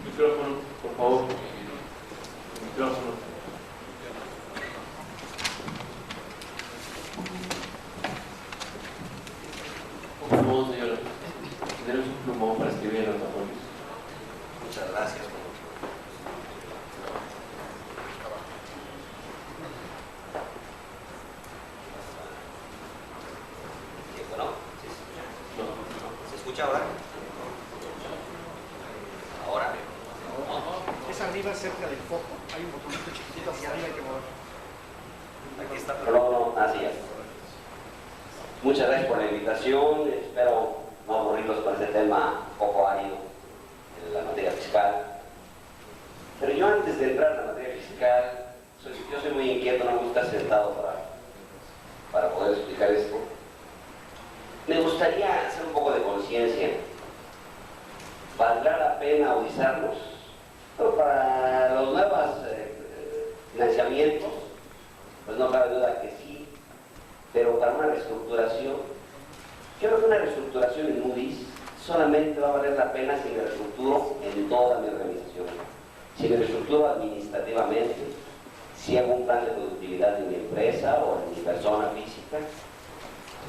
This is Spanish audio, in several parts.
Micrófono, por favor. Micrófono. Por favor, señora. Tenemos un plumón para escribir los tapones. Muchas gracias. ¿No? ¿Se escucha ahora? Ahora. Es arriba cerca del foco. Hay un botoncito chiquitito hacia arriba, hay que mover. Aquí está, pero no, así es. Muchas gracias por la invitación. Espero no aburrirlos con este tema poco árido en la materia fiscal. Pero yo antes de entrar en la materia fiscal, yo soy muy inquieto, no me gusta estar sentado para poder explicar esto. Me gustaría hacer un poco de conciencia. ¿Valdrá la pena audizarnos? Pero para los nuevos financiamientos, pues no cabe duda que sí, pero para una reestructuración, yo creo que una reestructuración en Moody's solamente va a valer la pena si me reestructuro en toda mi organización, si me reestructuro administrativamente, si hago un plan de productividad en mi empresa o en mi persona física,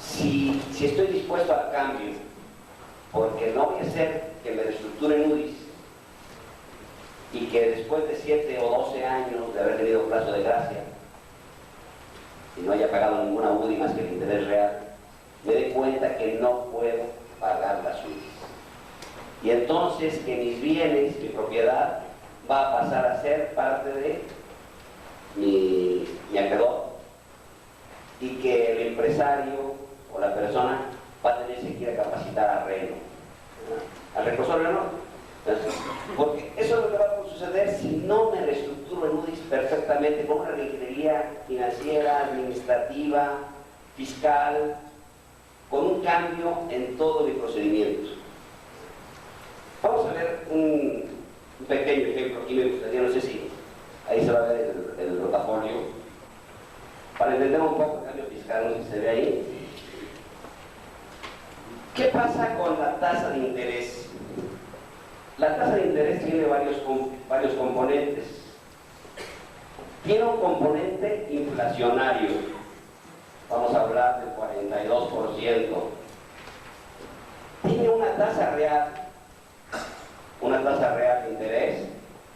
si estoy dispuesto al cambio, porque no voy a hacer que me reestructure Moody's y que después de 7 o 12 años de haber tenido plazo de gracia y no haya pagado ninguna UDI más que el interés real, me dé cuenta que no puedo pagar las UDI. Y entonces que mis bienes, mi propiedad, va a pasar a ser parte de mi acreedor y que el empresario o la persona va a tenerse que ir a capacitar a Reno, al recursorio menor. Porque eso es lo que va a suceder si no me reestructuro en Moody's perfectamente con una ingeniería financiera, administrativa, fiscal, con un cambio en todo mi procedimiento. Vamos a ver un pequeño ejemplo. Aquí me gustaría, no sé si ahí se va a ver el rotafolio, para entender un poco el cambio fiscal, no sé si se ve ahí. ¿Qué pasa con la tasa de interés? La tasa de interés tiene varios componentes. Tiene un componente inflacionario. Vamos a hablar del 42%. Tiene una tasa real de interés.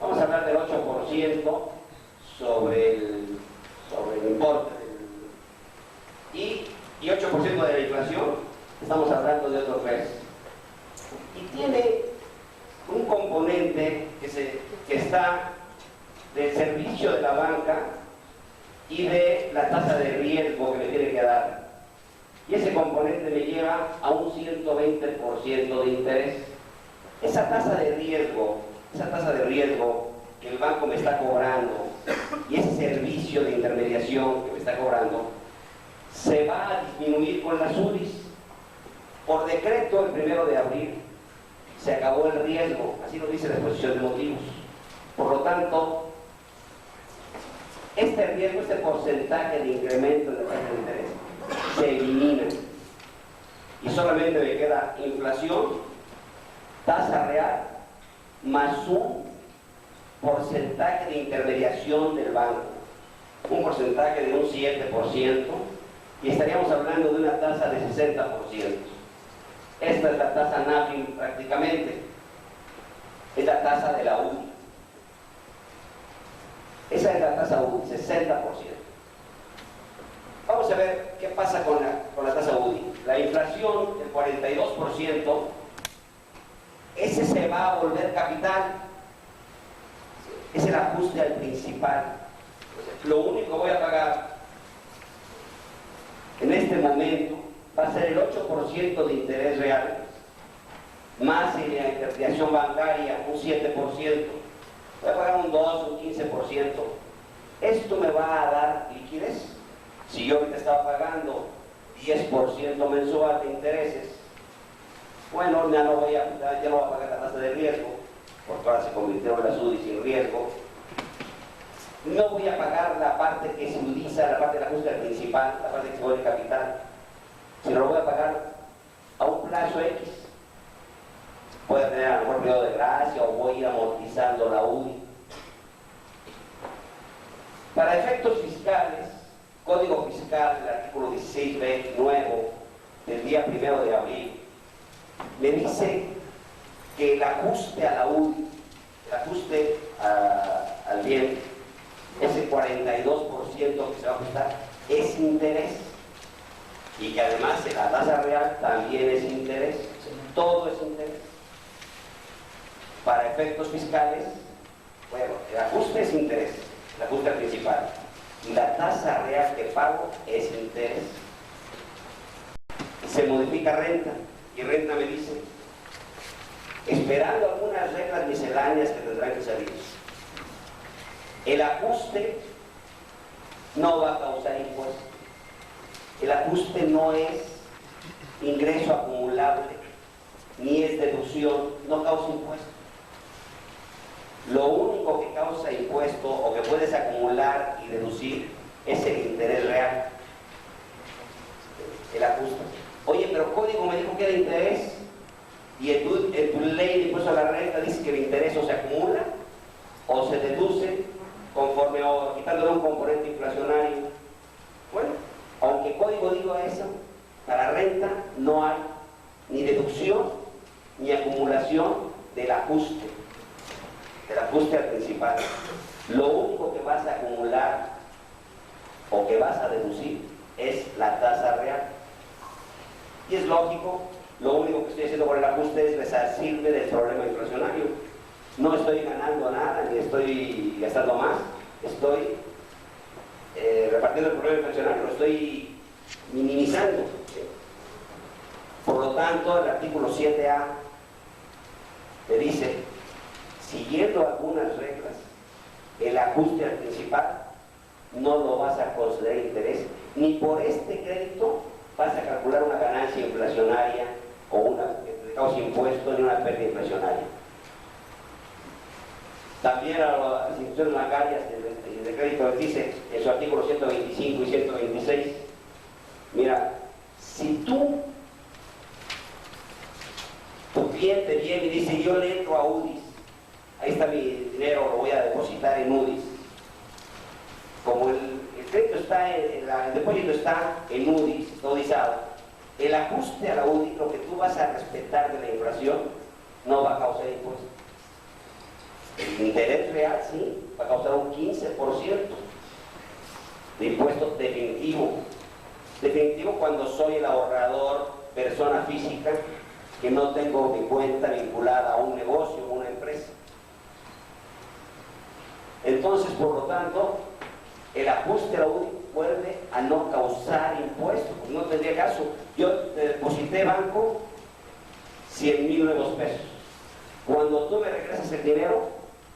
Vamos a hablar del 8% sobre el importe. Y 8% de la inflación. Estamos hablando de otro 3. Y tiene un componente que está del servicio de la banca y de la tasa de riesgo que me tiene que dar. Y ese componente me lleva a un 120% de interés. Esa tasa de riesgo que el banco me está cobrando y ese servicio de intermediación que me está cobrando, se va a disminuir con las UDIs. Por decreto, el 1 de abril, se acabó el riesgo, así lo dice la exposición de motivos. Por lo tanto, este riesgo, este porcentaje de incremento en la tasa de interés, se elimina. Y solamente me queda inflación, tasa real, más un porcentaje de intermediación del banco. Un porcentaje de un 7%, y estaríamos hablando de una tasa de 60%. Esta es la tasa NAFIN prácticamente, es la tasa de la UDI. Esa es la tasa UDI, 60%. Vamos a ver qué pasa con la tasa UDI. La inflación, el 42%, ese se va a volver capital. Es el ajuste al principal. Lo único que voy a pagar en este momento va a ser el 8% de interés real, más en la intermediación bancaria un 7%, voy a pagar un 2, un 15%. Esto me va a dar liquidez. Si yo ahorita estaba pagando 10% mensual de intereses, bueno, ya no voy a pagar la tasa de riesgo, porque ahora se convirtieron las UDI sin riesgo. no voy a pagar la parte que se utiliza, la parte del ajuste principal, la parte que se vuelve capital, sino lo voy a pagar a un plazo X. Puede tener a lo mejor periodo de gracia o voy a ir amortizando la UDI. Para efectos fiscales, Código Fiscal, el artículo 16b nuevo del día 1 de abril, me dice que el ajuste a la UDI, el ajuste al bien, ese 42% que se va a ajustar, es interés. Y que además la tasa real también es interés. Todo es interés. Para efectos fiscales, bueno, el ajuste es interés, el ajuste principal. Y la tasa real que pago es interés. Y se modifica renta. Y renta me dice, esperando algunas reglas misceláneas que tendrán que salir, el ajuste no va a causar impuestos. El ajuste no es ingreso acumulable, ni es deducción, no causa impuesto. Lo único que causa impuesto o que puedes acumular y deducir es el interés real, el ajuste. Oye, pero Código me dijo que era interés y en tu ley de impuesto a la renta dice que el interés o se acumula o se deduce conforme o quitándole un componente inflacionario. Bueno, aunque Código diga eso, para renta no hay ni deducción ni acumulación del ajuste al principal. Lo único que vas a acumular o que vas a deducir es la tasa real. Y es lógico, lo único que estoy haciendo con el ajuste es resarcirme del problema inflacionario. No estoy ganando nada, ni estoy gastando más, estoy repartiendo el problema inflacionario, lo estoy minimizando. Por lo tanto, el artículo 7A me dice, siguiendo algunas reglas, el ajuste al principal no lo vas a considerar interés, ni por este crédito vas a calcular una ganancia inflacionaria o una que cause impuesto ni una pérdida inflacionaria. También a las instituciones bancarias de crédito les dice en su artículo 125 y 126, mira, si tu cliente viene y dice, yo le entro a UDIs, ahí está mi dinero, lo voy a depositar en UDIs. Como el crédito está, el depósito está en UDIs, está udizado, el ajuste a la UDI, lo que tú vas a respetar de la inflación, no va a causar impuestos. El interés real, sí, va a causar un 15% de impuesto definitivo. Definitivo cuando soy el ahorrador, persona física, que no tengo mi cuenta vinculada a un negocio o una empresa. Entonces, por lo tanto, el ajuste a la UDI vuelve a no causar impuestos, porque no tendría caso. Yo deposité banco 100,000 nuevos pesos. Cuando tú me regresas el dinero,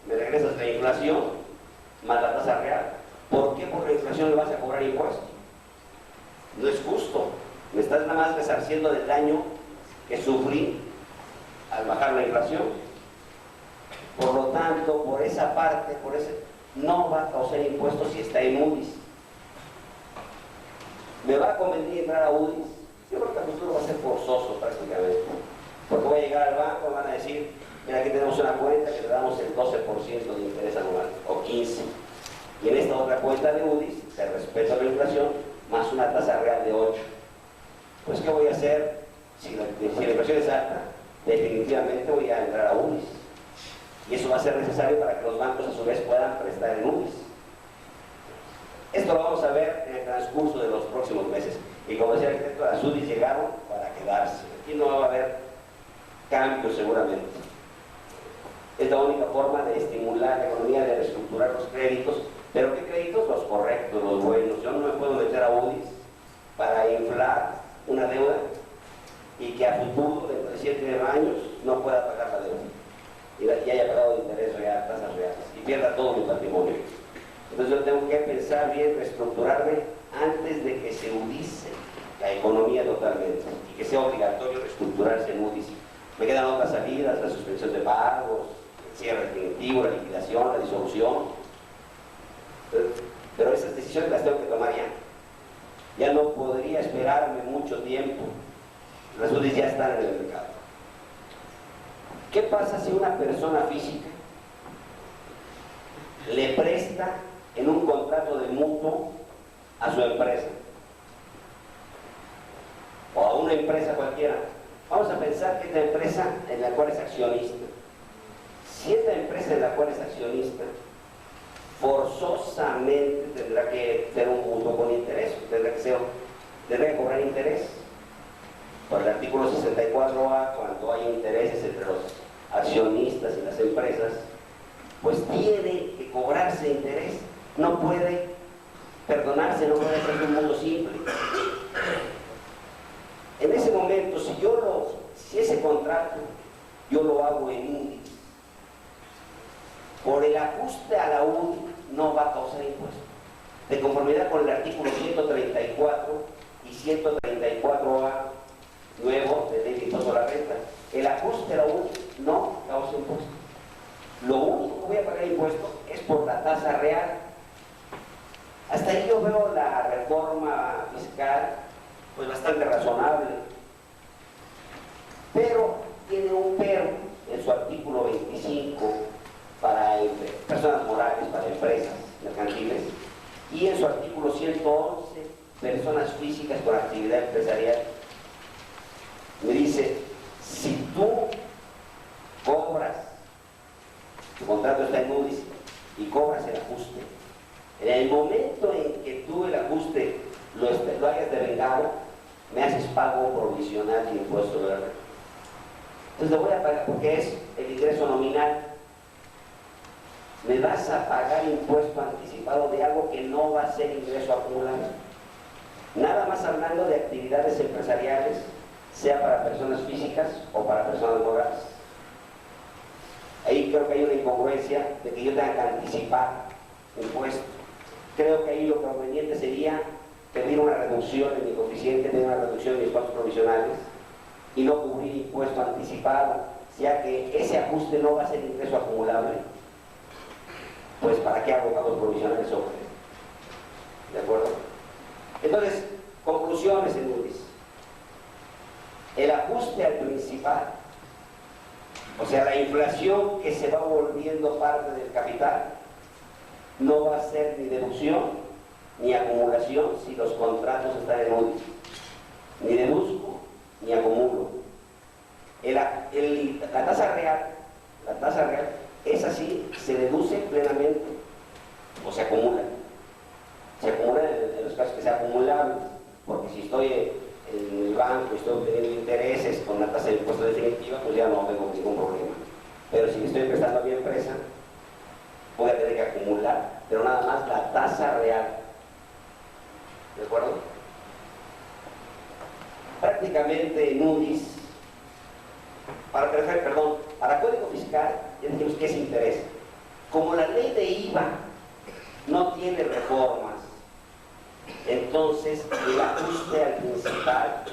me regresas la inflación más la tasa real. ¿Por qué por la inflación le vas a cobrar impuestos? No es justo. Me estás nada más resarciendo del daño que sufrí al bajar la inflación. Por lo tanto, por esa parte, no va a causar impuestos si está en UDIs. ¿Me va a convenir entrar a UDIs? Yo creo que a futuro va a ser forzoso prácticamente. Porque voy a llegar al banco y van a decir, mira, aquí tenemos una cuenta que le damos el 12% de interés anual, o 15%. Y en esta otra cuenta de UDIs se respeta la inflación, más una tasa real de 8%. Pues, ¿qué voy a hacer? Si la inflación es alta, definitivamente voy a entrar a UDIs. Y eso va a ser necesario para que los bancos a su vez puedan prestar en UDIs. Esto lo vamos a ver en el transcurso de los próximos meses. Y como decía el arquitecto, las UDIs llegaron para quedarse. Aquí no va a haber cambios seguramente. Es la única forma de estimular la economía, de reestructurar los créditos. ¿Pero qué créditos? Los correctos, los buenos. Yo no me puedo meter a UDIs para inflar una deuda y que a futuro, dentro de 7 años, no pueda pagar la deuda y haya pagado de interés real, tasas reales, y pierda todo mi patrimonio. Entonces yo tengo que pensar bien, reestructurarme antes de que se udice la economía totalmente y que sea obligatorio reestructurarse en UDIs. Me quedan otras salidas, la suspensión de pagos, el cierre definitivo, la liquidación, la disolución. pero esas decisiones las tengo que tomar ya. Ya no podría esperarme mucho tiempo. Las UDIs ya están en el mercado. ¿Qué pasa si una persona física le presta en un contrato de mutuo a su empresa? O a una empresa cualquiera. Vamos a pensar que esta empresa en la cual es accionista. Si esta empresa en la cual es accionista, forzosamente tendrá que ser un mutuo con interés, tendrá que cobrar interés. Por el artículo 64A, cuando hay intereses entre los accionistas y las empresas, pues tiene que cobrarse interés, no puede perdonarse, no puede ser un mundo simple. En ese momento, si ese contrato yo lo hago en UDI, por el ajuste a la UDI no va a causar impuesto. De conformidad con el artículo 134 y 134A nuevo de ley de impuesto a la renta, el ajuste a la UDI no causa impuesto. Lo único que voy a pagar impuesto es por la tasa real. Hasta ahí yo veo la reforma fiscal pues bastante razonable, pero tiene un pero en su artículo 25 para personas morales, para empresas mercantiles, y en su artículo 111 personas físicas con actividad empresarial. Me dice, si tú cobras, tu contrato está en UDIs y cobras el ajuste, en el momento en que tú el ajuste lo hayas devengado, me haces pago provisional de impuesto de la renta. Entonces lo voy a pagar porque es el ingreso nominal. Me vas a pagar impuesto anticipado de algo que no va a ser ingreso acumulado. Nada más hablando de actividades empresariales, sea para personas físicas o para personas morales. Ahí creo que hay una incongruencia de que yo tenga que anticipar impuestos. Creo que ahí lo conveniente sería pedir una reducción en mi coeficiente, tener una reducción en mis costos provisionales y no cubrir impuesto anticipado, ya que ese ajuste no va a ser ingreso acumulable. Pues ¿para qué hago pagos provisionales sobre? ¿De acuerdo? Entonces, conclusiones en UDIs. El ajuste al principal, o sea, la inflación que se va volviendo parte del capital, no va a ser ni deducción ni acumulación si los contratos están en UDIs. Ni deduzco ni acumulo. La tasa real, esa sí se deduce plenamente o se acumula. Se acumula en los casos que sea acumulable, porque si estoy en el banco y estoy obteniendo intereses con la tasa de impuesto definitiva, pues ya no tengo ningún problema. Pero si me estoy prestando a mi empresa, voy a tener que acumular, pero nada más la tasa real. ¿De acuerdo? Prácticamente en UDIs, para código fiscal, ya dijimos que es interés. Como la ley de IVA no tiene reformas, entonces el ajuste al principal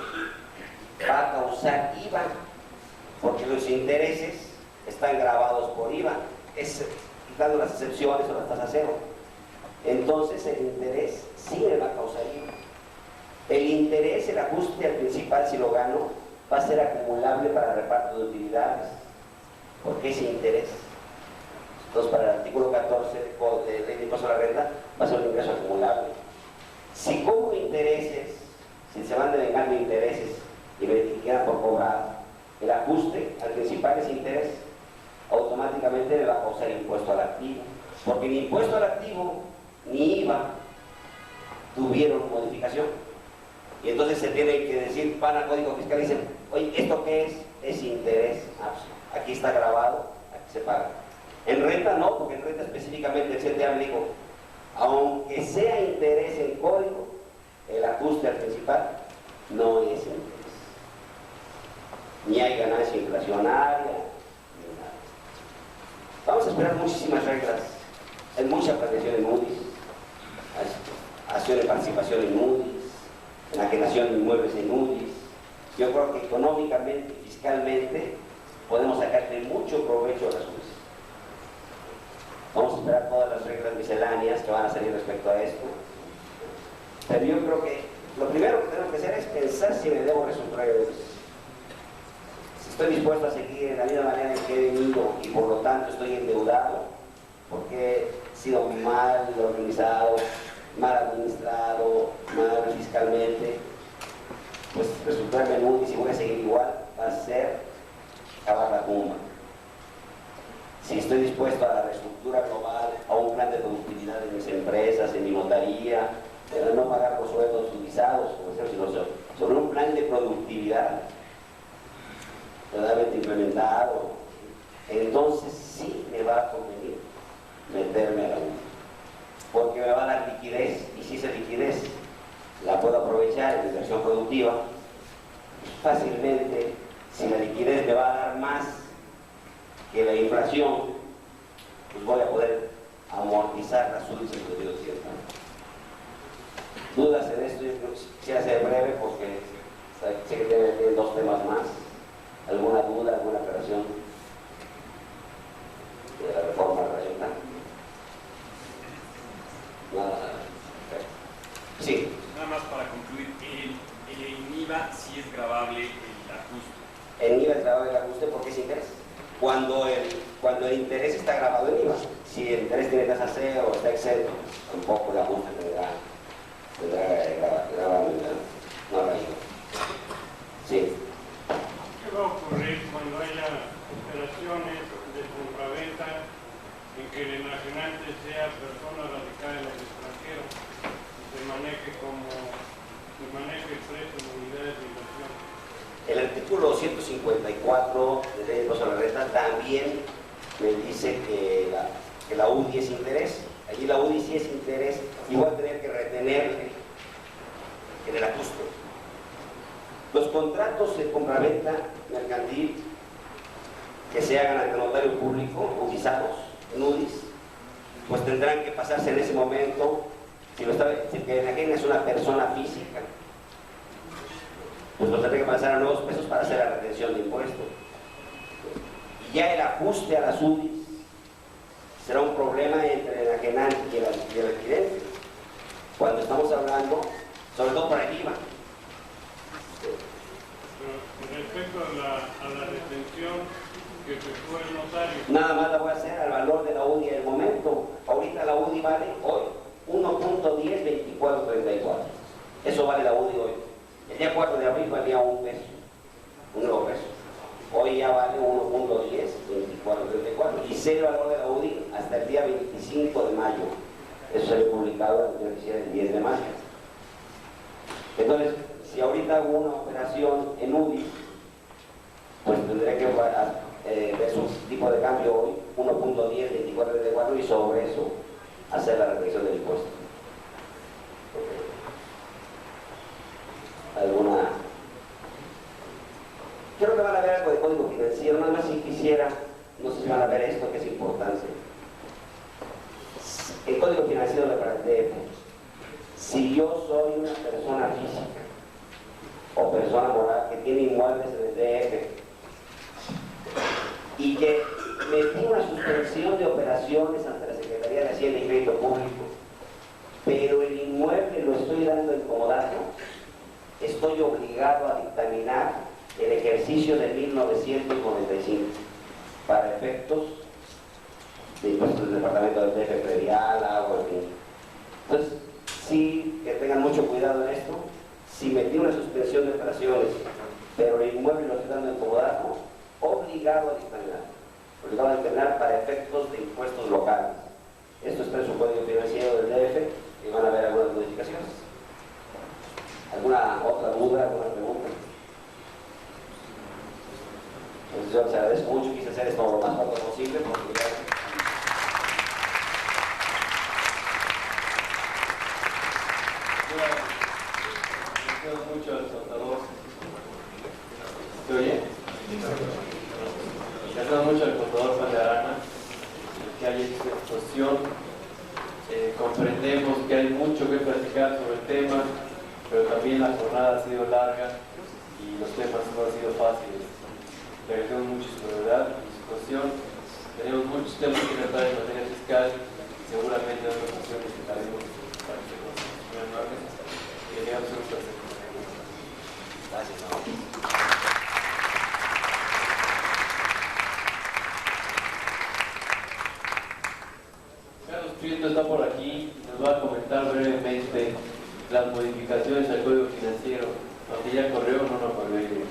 va a causar IVA, porque los intereses están grabados por IVA, quitando las excepciones o las tasas cero. Entonces el interés sí me va a causar IVA. El interés, el ajuste al principal, si lo gano, va a ser acumulable para reparto de utilidades, porque ese interés. Entonces, para el artículo 14 de ley de impuesto a la renta, va a ser un ingreso acumulable. Si cobro intereses, si se van devengando intereses y me quedan por cobrar, el ajuste al principal es interés, automáticamente me va a causar impuesto al activo, porque ni impuesto al activo ni IVA tuvieron modificación. Y entonces se tiene que decir, van al código fiscal y dicen, oye, ¿esto qué es? Es interés. Aquí está grabado, aquí se paga. En renta no, porque en renta específicamente el CTA me dijo, aunque sea interés en código, el ajuste al principal no es interés. Ni hay ganancia inflacionaria, ni nada. Vamos a esperar muchísimas reglas. Hay mucha planeación en UDIs, acción de participación en UDIs, enajenación de inmuebles en UDIs. Yo creo que económicamente, fiscalmente, podemos sacarle mucho provecho a las UDIs. Vamos a esperar todas las reglas misceláneas que van a salir respecto a esto. Pero yo creo que lo primero que tenemos que hacer es pensar si me debo reestructurar el índice. Si estoy dispuesto a seguir en la misma manera en que he venido y por lo tanto estoy endeudado, porque he sido mal organizado, mal administrado, mal fiscalmente, pues reestructurarme en un índice y voy a seguir igual, va a ser cavar la tumba. Si estoy dispuesto a la reestructura global, a un plan de productividad en mis empresas, en mi notaría, pero no pagar los sueldos utilizados, sino sobre un plan de productividad totalmente implementado, entonces sí me va a convenir meterme a la UNI, porque me va a dar liquidez, y si esa liquidez la puedo aprovechar en inversión productiva, fácilmente, si la liquidez me va a dar más que la inflación, pues voy a poder amortizar las subes en el periodo de tiempo. Dudas en esto, yo creo que quisiera ser breve porque sé que tienen dos temas más. ¿Alguna duda, alguna aclaración de la reforma regional? Nada. Sí. Nada más para concluir, el IVA sí es gravable el ajuste. En IVA es grabado el ajuste porque es interés. Cuando el interés está grabado en IVA, si el interés tiene tasa cero o está exento, tampoco el ajuste tendrá grabado no la IVA. Sí. ¿Qué va a ocurrir cuando haya operaciones de compraventa en que el enajenante sea persona radicada en el extranjero y se maneje el precio en unidades de inversión? El artículo 154 de ley de impuesto a la renta también me dice que la UDI es interés. Allí la UDI sí es interés y voy a tener que retener en el ajuste. Los contratos de compraventa mercantil que se hagan ante notario público, utilizados en UDIs, pues tendrán que pasarse en ese momento, si el que enajena es una persona física, pues lo tendré que pasar a nuevos pesos para hacer la retención de impuestos. Y ya el ajuste a las UDIs será un problema entre el enajenante y el adquirente, cuando estamos hablando, sobre todo para el IVA. Pero respecto a la retención que efectúa el notario, Nada más la voy a hacer al valor de la UDI en el momento. Ahorita la UDI vale hoy 1.102434. Eso vale la UDI hoy. El día 4 de abril valía un peso, un nuevo peso. Hoy ya vale 1.102434 y sé el valor de la UDI hasta el día 25 de mayo. Eso se ve publicado el 10 de mayo. Entonces, si ahorita hago una operación en UDI, pues tendré que ver su tipo de cambio hoy, 1.102434, y sobre eso hacer la retención del impuesto. ¿Alguna? Creo que van a ver algo de código financiero, nada más si quisiera, no sé si van a ver esto que es importante. El código financiero de DF. Si yo soy una persona física o persona moral que tiene inmuebles en el DF y que metí una suspensión de operaciones ante la Secretaría de Hacienda y Crédito Público, pero el inmueble lo estoy dando en comodato, estoy obligado a dictaminar el ejercicio de 1995 para efectos de impuestos del Departamento del DF, predial, agua, en fin. Entonces, sí que tengan mucho cuidado en esto. Si metí una suspensión de operaciones, pero el inmueble lo estoy dando en comodato, obligado a dictaminar para efectos de impuestos locales. Esto está en su código financiero del DF y van a ver algunas modificaciones. ¿Alguna otra duda, alguna pregunta? Entonces yo les agradezco mucho, quise hacer esto lo más rápido posible porque ya... Mucho al contador. ¿Se oye? Gracias mucho al contador Juan de Arana que hay esta exposición. Comprendemos que hay mucho que platicar sobre el tema, pero también la jornada ha sido larga y los temas no han sido fáciles. Le agradecemos mucho su brevedad y su exposición. Tenemos muchos temas que tratar en materia fiscal seguramente en otras ocasiones estaremos anuales. Y le damos un placer. Gracias. Carlos Prieto está por aquí y nos va a comentar brevemente las modificaciones al Código Financiero, aunque ya corrió o no nos corrió.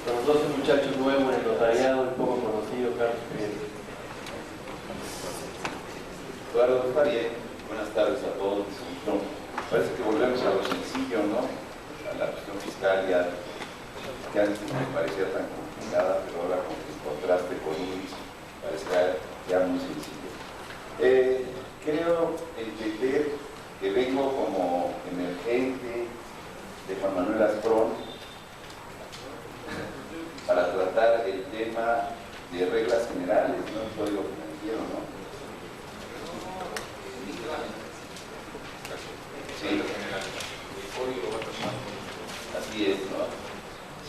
Los 12 muchachos nuevos en el notariado, un poco conocido, Carlos Prieto. Eduardo, está bien. Buenas tardes a todos. No, parece que volvemos a lo sencillo, ¿no? A la cuestión fiscal ya, que antes me parecía tan complicada, pero ahora con el contraste con Luis parecerá ya muy sencillo. Creo entender que vengo como emergente de Juan Manuel Asprón para tratar el tema de reglas generales, ¿no? El Código Financiero, ¿no? Sí. Así es, ¿no?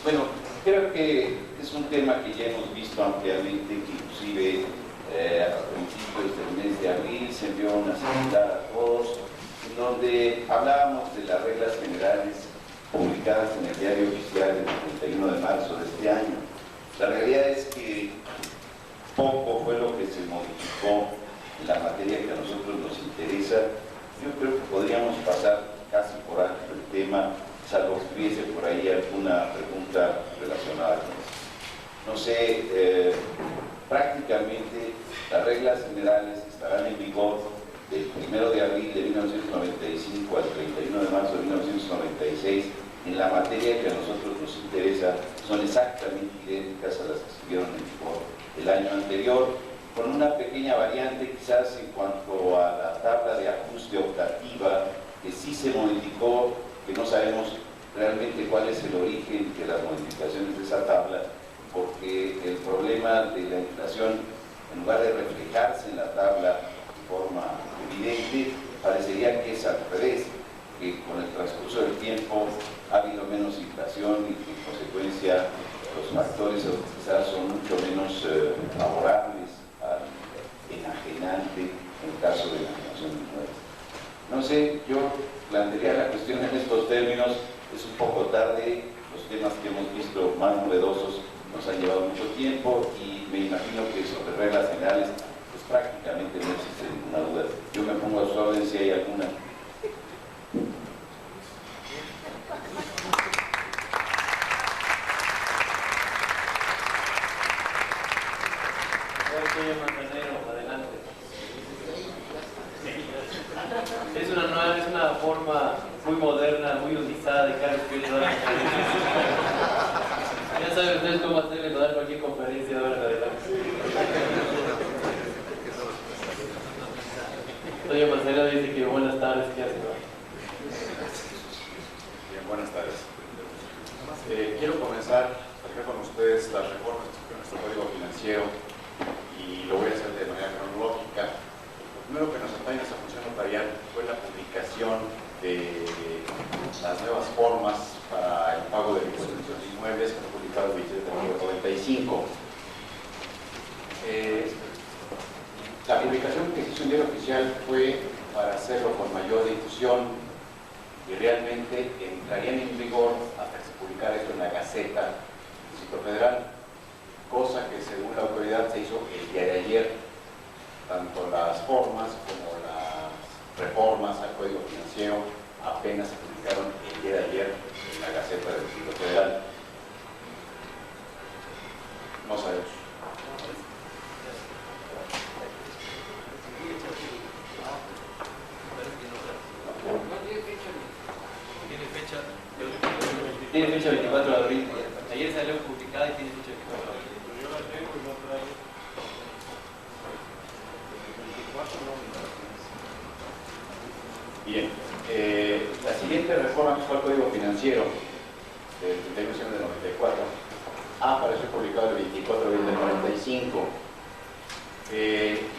Bueno, creo que es un tema que ya hemos visto ampliamente, que inclusive a principios del mes de abril se envió una circular a todos, en donde hablábamos de las reglas generales publicadas en el Diario Oficial el 31 de marzo de este año. La realidad es que poco fue lo que se modificó en la materia que a nosotros nos interesa. Yo creo que podríamos pasar casi por alto el tema, salvo que hubiese por ahí alguna pregunta relacionada con eso. No sé, prácticamente las reglas generales estarán en vigor del 1 de abril de 1995 al 31 de marzo de 1996. En la materia que a nosotros nos interesa son exactamente idénticas a las que estuvieron en vigor el año anterior, con una pequeña variante quizás en cuanto a la tabla de ajuste optativa, que sí se modificó, que no sabemos realmente cuál es el origen de las modificaciones de esa tabla, porque el problema de la inflación, en lugar de reflejarse en la tabla de forma evidente, parecería que es al revés, que con el transcurso del tiempo ha habido menos inflación y que en consecuencia los factores a utilizar son mucho menos favorables al enajenante en el caso de la inflación nueva. No sé, yo plantearía la cuestión en estos términos. Es un poco tarde, los temas que hemos visto más novedosos nos han llevado mucho tiempo y me imagino que sobre reglas generales pues prácticamente no existe ninguna duda. Yo me pongo a su orden si hay alguna. Adelante. Es una forma muy moderna, muy utilizada de Carlos Prieto. Ya saben ustedes cómo hacerle dar cualquier conferencia de ahora en adelante. Doña Marcela dice que buenas tardes, ¿qué hace? Bien, buenas tardes. Quiero comenzar a tratar con ustedes las reformas de nuestro Código Financiero y lo voy a hacer de manera cronológica. Lo primero que nos atañe a esa función notarial fue la publicación de las nuevas formas para el pago de impuestos de inmuebles, que fue publicado el 27 de enero de 95. La publicación que se hizo en Diario Oficial fue para hacerlo con mayor difusión y realmente entrarían en vigor hasta que se publicara esto en la Gaceta del Distrito Federal, cosa que según la autoridad se hizo el día de ayer. Tanto las formas como las reformas al Código Financiero apenas se publicaron el día de ayer en la Gaceta del Distrito Federal. No sabemos. Tiene fecha 24 de abril. Ayer salió publicada y tiene fecha 24 de abril. Yo la tengo y no traigo. Bien. La siguiente reforma, que fue el Código Financiero del 31 de diciembre del 94, apareció publicado el 24 de abril del 95.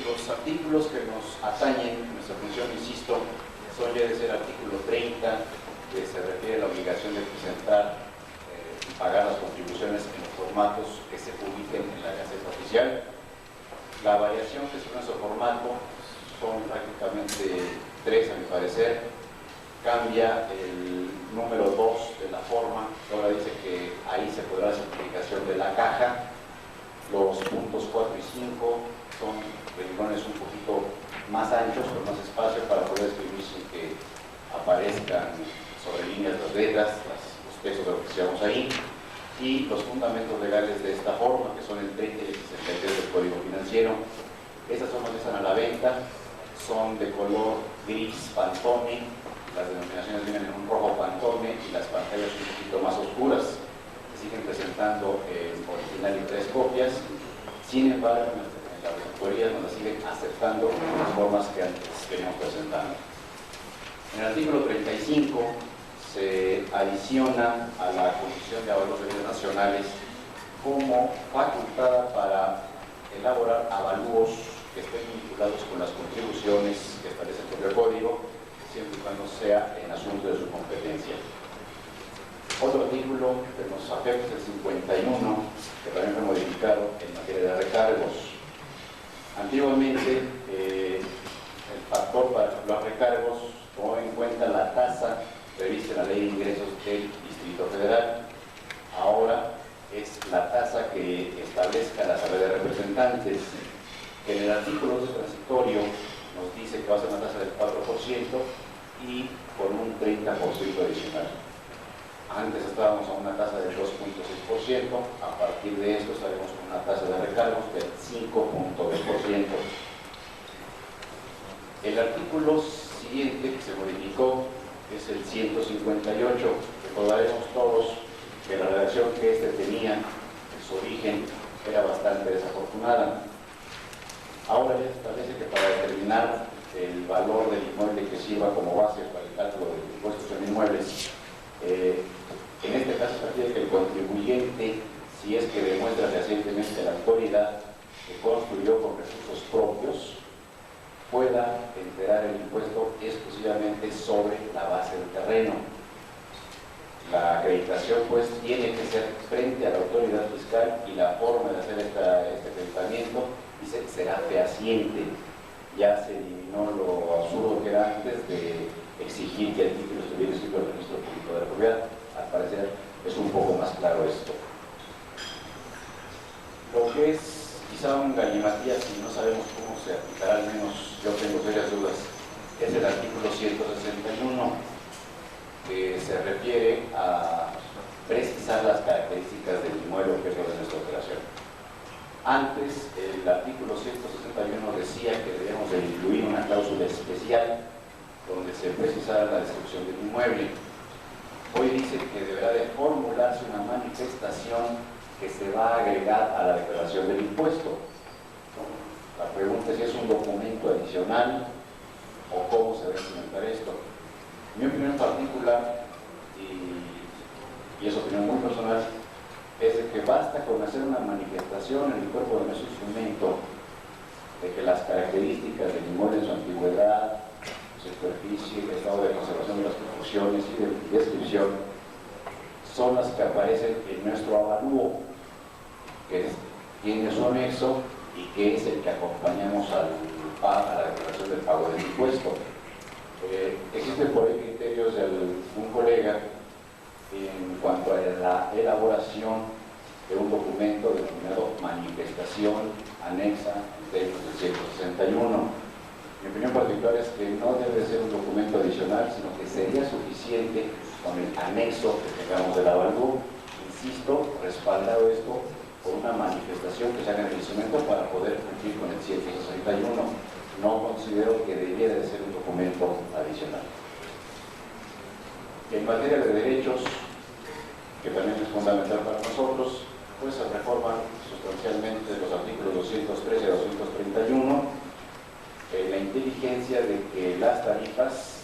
Los artículos que nos atañen, nuestra función, insisto, son ya desde el artículo 30, que se refiere a la obligación de presentar y pagar las contribuciones en los formatos que se publiquen en la Gaceta Oficial. La variación que se nuestro formato son prácticamente tres, a mi parecer. Cambia el número 2 de la forma, ahora dice que ahí se podrá la simplificación de la caja. Los puntos 4 y 5 son renglones un poquito más anchos, con más espacio para poder escribir sin que aparezcan sobre líneas las letras, los textos de lo que seamos ahí, y los fundamentos legales de esta forma, que son el 30 y el 63 del Código Financiero. Estas formas están a la venta, son de color gris Pantone, las denominaciones vienen en un rojo Pantone y las pantallas un poquito más oscuras. Se siguen presentando en original y 3 copias, sin embargo, en la auditoría nos las siguen aceptando las formas que antes veníamos presentando. En el artículo 35 se adiciona a la Comisión de Avalúos de Bienes Nacionales como facultada para elaborar avalúos que estén vinculados con las contribuciones que establece el propio código, siempre y cuando sea en asuntos de su competencia. Otro artículo que nos afecta es el 51, que también fue modificado en materia de recargos. Antiguamente, el factor para los recargos tomó en cuenta la tasa prevista en la Ley de Ingresos del Distrito Federal. Ahora es la tasa que establezca la Asamblea de Representantes. En el artículo 2 transitorio nos dice que va a ser una tasa del 4% y con un 30% adicional. Antes estábamos a una tasa del 2.6%, a partir de esto estaremos con una tasa de recargos del 5.2%. El artículo siguiente que se modificó es el 158. Recordaremos todos que la redacción que este tenía en su origen era bastante desafortunada. Ahora ya se establece que para determinar el valor del inmueble que sirva como base para el cálculo de impuestos en inmuebles, en este caso se refiere que el contribuyente, si es que demuestra fehacientemente la autoridad que construyó con recursos propios, pueda enterar el impuesto exclusivamente sobre la base del terreno. La acreditación pues tiene que ser frente a la autoridad fiscal y la forma de hacer este acreditamiento dice que será fehaciente. Ya se eliminó lo absurdo que era antes de exigir que el título estuviera escrito en el registro público de la propiedad. Al parecer es un poco más claro esto. Lo que es quizá un galimatías y no sabemos cómo se aplicará, al menos yo tengo serias dudas, es el artículo 161, que se refiere a precisar las características del inmueble objeto de nuestra operación. Antes, el artículo 161 decía que debíamos de incluir una cláusula especial donde se precisara la descripción del inmueble. Hoy dice que deberá de formularse una manifestación que se va a agregar a la declaración del impuesto. La pregunta es si es un documento adicional o cómo se va a implementar esto. Mi opinión particular, y es opinión muy personal, es de que basta con hacer una manifestación en el cuerpo de nuestro instrumento de que las características del inmueble en su antigüedad, su superficie, el estado de conservación de las construcciones y de descripción son las que aparecen en nuestro avalúo, que tiene su anexo y que es el que acompañamos a la declaración del pago del impuesto. Existen por ahí criterios de un colega en cuanto a la elaboración de un documento denominado manifestación anexa del 161. Mi opinión particular es que no debe ser un documento adicional, sino que sería suficiente con el anexo que tengamos del avalúo, insisto, respaldado esto por una manifestación que se haga en el instrumento para poder cumplir con el 161. No considero que debiera de ser un documento adicional. En materia de derechos, que también es fundamental para nosotros, pues se reforman sustancialmente los artículos 213 a 231, la inteligencia de que las tarifas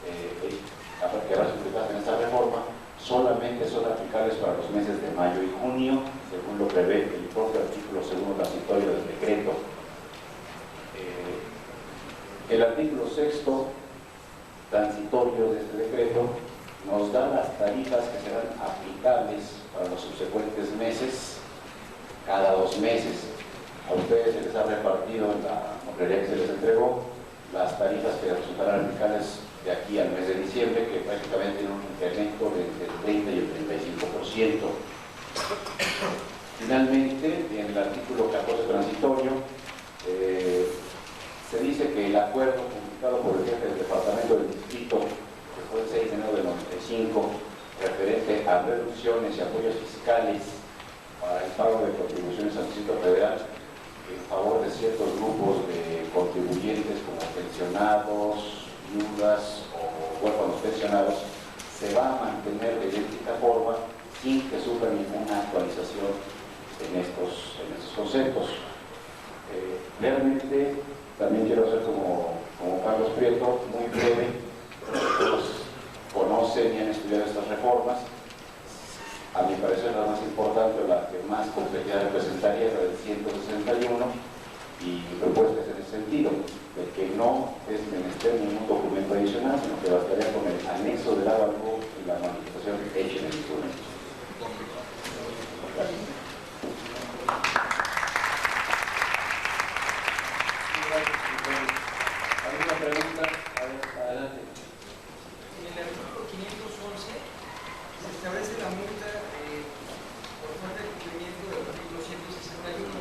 que habrá implicadas en esta reforma, solamente son aplicables para los meses de mayo y junio, según lo prevé el propio artículo segundo transitorio del decreto. El artículo sexto transitorio de este decreto nos da las tarifas que serán aplicables para los subsecuentes meses, cada 2 meses. A ustedes se les ha repartido en la papelería que se les entregó las tarifas que resultarán aplicables de aquí al mes de diciembre, que prácticamente tienen un incremento entre el 30 y el 35%. Finalmente, en el artículo 14 transitorio, se dice que el acuerdo publicado por el jefe del departamento del distrito, que fue el 6 de enero del 95, referente a reducciones y apoyos fiscales para el pago de contribuciones al Distrito Federal en favor de ciertos grupos de contribuyentes como pensionados, viudas o huérfanos pensionados, se va a mantener de idéntica forma sin que sufra ninguna actualización en estos conceptos. Realmente también quiero hacer como Carlos Prieto, muy breve. Todos conocen y han estudiado estas reformas. A mi parecer la más importante, la que más complejidad representaría, es la del 161, y mi propuesta es en ese sentido, de que no es menester ningún documento adicional, sino que bastaría con el anexo del avalúo y la manifestación hecha en el instrumento. Gracias. ¿Alguna pregunta? Adelante. En el artículo 511 se establece la multa por falta de cumplimiento del artículo 161,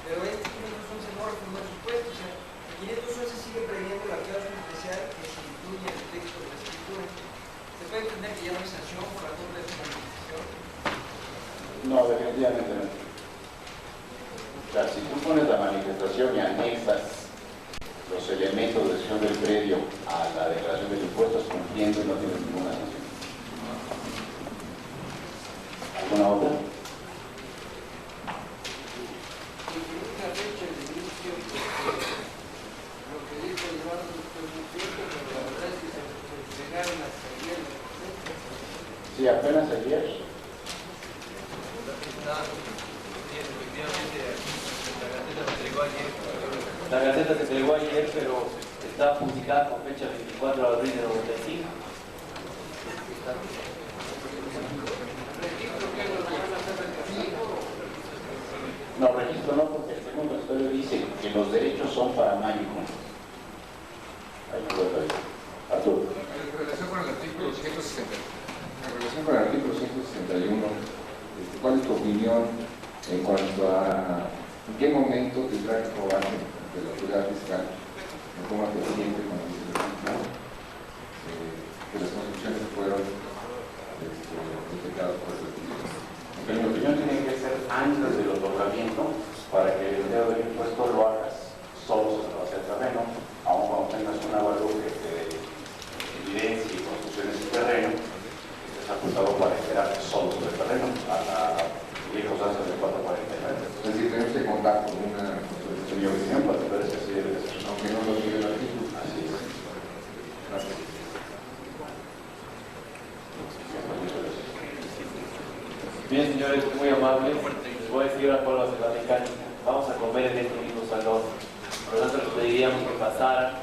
pero este 511 no reformó el supuesto. O sea, el 511 sigue previendo la cláusula especial que se incluye en el texto de la escritura. ¿Se puede entender que ya no hay sanción por la doble finalización? No, definitivamente no. O sea, si tú pones la manifestación y anexas los elementos de gestión del predio a la declaración del impuesto, cumpliendo y no tienes ninguna sanción. ¿Alguna otra? Una fecha de inicio, lo que dijo Eduardo fue muy cierto, pero la verdad es que se entregaron hasta ayer. Sí, apenas ayer. La Gaceta se entregó ayer, pero está publicada con fecha 24 de abril de 95. No, registro no, porque el segundo estudio dice que los derechos son para mayo y junio. Ahí me acuerdo ahí. Arturo. En relación con el artículo 161, ¿cuál es tu opinión en cuanto a en qué momento tendrá que aprobarse de la autoridad fiscal en cómo te sientes con el que las construcciones fueron detectadas por el artículo? En mi opinión tiene que ser antes del otorgamiento para que el envío del impuesto lo hagas solo sobre la base del terreno, aun cuando tengas un avalúo que te evidencie construcciones en terreno, estés facultado para esperar solo sobre el terreno a la vieja usanza del 449. Es decir, tenemos que contar con una En mi opinión, para que veas que así debe de ser. aunque no lo diga el artículo. Así es. Gracias. Bien, señores, muy amables. Les voy a decir ahora cuál va a ser la mecánica. Vamos a comer en este mismo salón. Por lo tanto, les pediríamos que pasaran a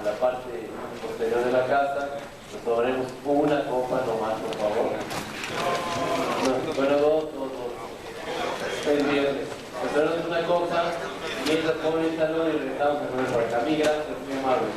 la parte posterior de la casa. Nos tomaremos una copa nomás, por favor. Bueno, dos. Estoy bien. Nos tomaremos una copa mientras comen el salón y regresamos a comer por acá. Mil gracias, muy amables.